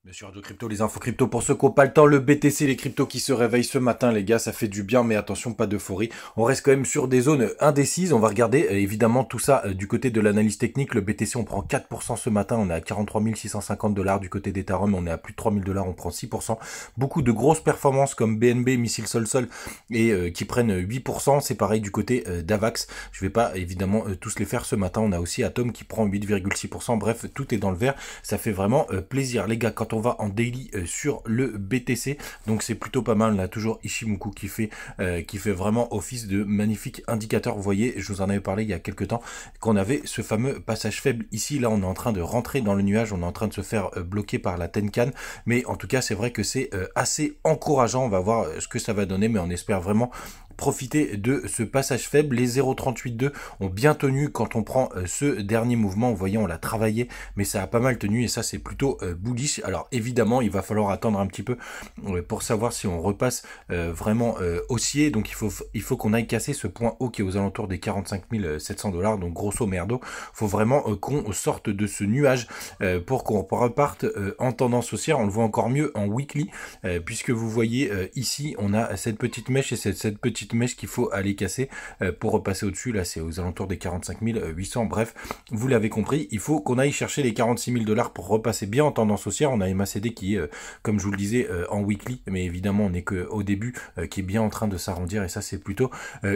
Monsieur Radio Crypto, les infos crypto pour ceux qui n'ont pas le temps, le BTC, les cryptos qui se réveillent ce matin, les gars, ça fait du bien, mais attention, pas d'euphorie. On reste quand même sur des zones indécises. On va regarder évidemment tout ça du côté de l'analyse technique. Le BTC, on prend 4% ce matin, on est à 43 650 $. Du côté d'Ethereum, on est à plus de 3 000 $, on prend 6%. Beaucoup de grosses performances comme BNB, Missile Sol et qui prennent 8%. C'est pareil du côté d'Avax. Je vais pas évidemment tous les faire ce matin. On a aussi Atom qui prend 8,6%. Bref, tout est dans le vert. Ça fait vraiment plaisir, les gars, quand on va en daily sur le BTC, donc c'est plutôt pas mal. On a toujours Ishimoku qui fait vraiment office de magnifique indicateur. Vous voyez, je vous en avais parlé il y a quelques temps qu'on avait ce fameux passage faible ici. Là, on est en train de rentrer dans le nuage, on est en train de se faire bloquer par la Tenkan, mais en tout cas, c'est vrai que c'est assez encourageant. On va voir ce que ça va donner, mais on espère vraiment profiter de ce passage faible. Les 0,382 ont bien tenu quand on prend ce dernier mouvement. Vous voyez, on l'a travaillé, mais ça a pas mal tenu et ça, c'est plutôt bullish. Alors évidemment, il va falloir attendre un petit peu pour savoir si on repasse vraiment haussier. Donc il faut qu'on aille casser ce point haut qui est aux alentours des 45 700 $. Donc grosso merdo, faut vraiment qu'on sorte de ce nuage pour qu'on reparte en tendance haussière. On le voit encore mieux en weekly puisque vous voyez ici, on a cette petite mèche et cette petite mèche qu'il faut aller casser pour repasser au-dessus. Là, c'est aux alentours des 45 800. Bref, vous l'avez compris, il faut qu'on aille chercher les 46 000 $ pour repasser bien en tendance haussière. On a MACD qui est, comme je vous le disais, en weekly, mais évidemment, on n'est qu'au début, qui est bien en train de s'arrondir, et ça, c'est plutôt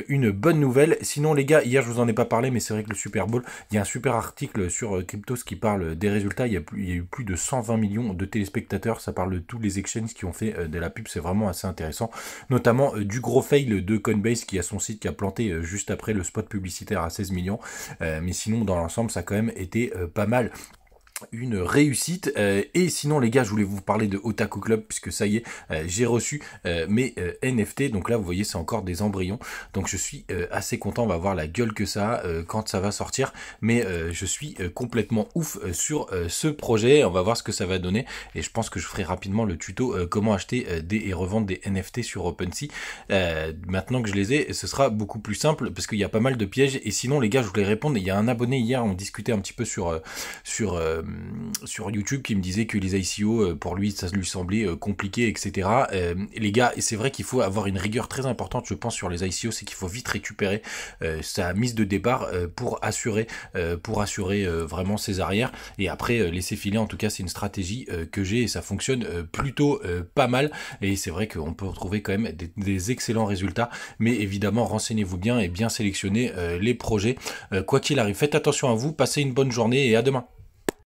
une bonne nouvelle. Sinon, les gars, hier, je vous en ai pas parlé, mais c'est vrai que le Super Bowl, il y a un super article sur Cryptos qui parle des résultats. Il y a eu plus de 120 millions de téléspectateurs. Ça parle de tous les exchanges qui ont fait de la pub. C'est vraiment assez intéressant, notamment du gros fail de Coinbase qui a son site qui a planté juste après le spot publicitaire à 16 millions. Mais sinon, dans l'ensemble, ça a quand même été pas mal une réussite. Et sinon, les gars, je voulais vous parler de Otaku Club puisque ça y est, j'ai reçu mes NFT. Donc là, vous voyez, c'est encore des embryons, donc je suis assez content. On va voir la gueule que ça a quand ça va sortir, mais je suis complètement ouf sur ce projet. On va voir ce que ça va donner et je pense que je ferai rapidement le tuto comment acheter et revendre des NFT sur OpenSea. Maintenant que je les ai, ce sera beaucoup plus simple parce qu'il y a pas mal de pièges. Et sinon, les gars, je voulais répondre. Il y a un abonné hier, on discutait un petit peu sur YouTube qui me disait que les ICO pour lui ça lui semblait compliqué, etc. Les gars, c'est vrai qu'il faut avoir une rigueur très importante, je pense, sur les ICO. C'est qu'il faut vite récupérer sa mise de départ pour assurer vraiment ses arrières, et après laisser filer. En tout cas, c'est une stratégie que j'ai et ça fonctionne plutôt pas mal, et c'est vrai qu'on peut retrouver quand même des excellents résultats, mais évidemment renseignez-vous bien et bien sélectionnez les projets. Quoi qu'il arrive, faites attention à vous, passez une bonne journée et à demain.